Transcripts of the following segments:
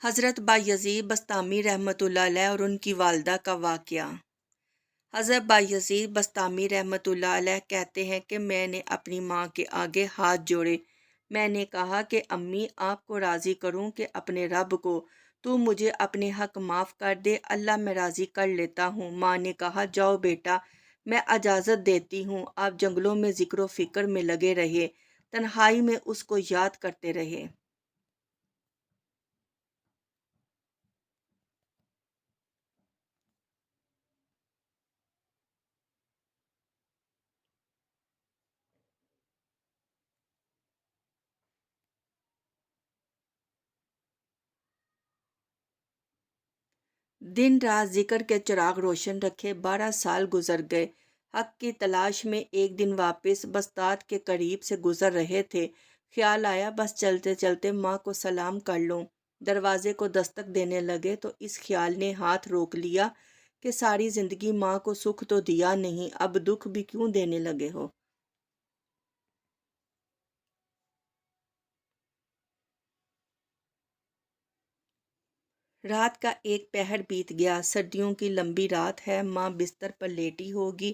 حضرت بایزید بسطامی رحمۃ اللہ علیہ اور ان کی والدہ کا واقعہ۔ حضرت بایزید بسطامی رحمۃ اللہ علیہ کہتے ہیں کہ میں نے اپنی ماں کے آگے ہاتھ جوڑے۔ میں نے کہا کہ امی، آپ کو راضی کروں کہ اپنے رب کو، تو مجھے اپنے حق معاف کر دے، اللہ میں راضی کر لیتا ہوں۔ ماں نے کہا، جاؤ بیٹا، میں اجازت دیتی ہوں۔ آپ جنگلوں میں ذکر و فکر میں لگے رہے، تنہائی میں اس کو یاد کرتے رہے۔ دن رات ذکر کے چراغ روشن رکھے 12 سال گزر گئے۔ حق کی تلاش میں ایک دن واپس بستات کے قریب سے گزر رہے تھے، خیال آیا بس چلتے چلتے ماں کو سلام کر لوں۔ دروازے کو دستک دینے لگے تو اس خیال نے ہاتھ روک لیا کہ ساری زندگی ماں کو سکھ تو دیا نہیں، اب دکھ بھی کیوں دینے لگے ہو؟ رات کا ایک پہر بیت گیا، سردیوں کی لمبی رات ہے، ماں بستر پر لیٹی ہوگی،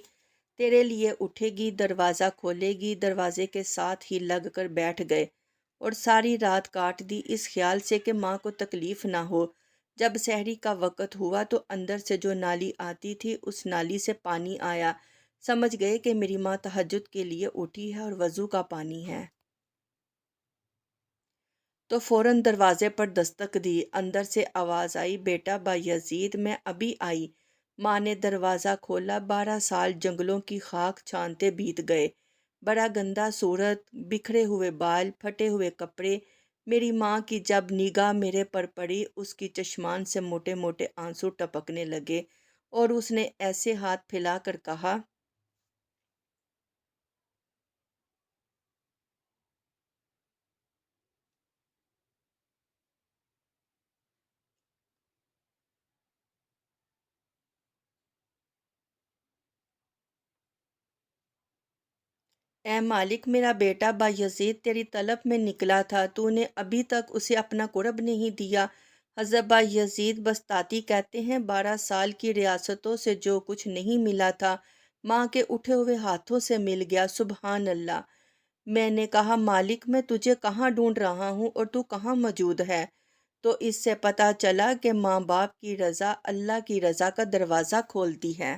تیرے لیے اٹھے گی، دروازہ کھولے گی، دروازے کے ساتھ ہی لگ کر بیٹھ گئے اور ساری رات کاٹ دی اس خیال سے کہ ماں کو تکلیف نہ ہو۔ جب سحری کا وقت ہوا تو اندر سے جو نالی آتی تھی اس نالی سے پانی آیا، سمجھ گئے کہ میری ماں تہجد کے لیے اٹھی ہے اور وضو کا پانی ہے۔ تو فوراً دروازے پر دستک دی، اندر سے آواز آئی، بیٹا بایزید، میں ابھی آئی۔ ماں نے دروازہ کھولا۔ 12 سال جنگلوں کی خاک چھانتے بیت گئے، بڑا گندا صورت، بکھرے ہوئے بال، پھٹے ہوئے کپڑے۔ میری ماں کی جب نگاہ میرے پر پڑی، اس کی چشمان سے موٹے موٹے آنسو ٹپکنے لگے اور اس نے ایسے ہاتھ پھیلا کر کہا، اے مالک، میرا بیٹا بایزید تیری طلب میں نکلا تھا، تو نے ابھی تک اسے اپنا قرب نہیں دیا۔ حضرت بایزید بسطامی کہتے ہیں، 12 سال کی ریاستوں سے جو کچھ نہیں ملا تھا، ماں کے اٹھے ہوئے ہاتھوں سے مل گیا۔ سبحان اللہ! میں نے کہا، مالک، میں تجھے کہاں ڈھونڈ رہا ہوں اور تو کہاں موجود ہے؟ تو اس سے پتہ چلا کہ ماں باپ کی رضا اللہ کی رضا کا دروازہ کھولتی ہے۔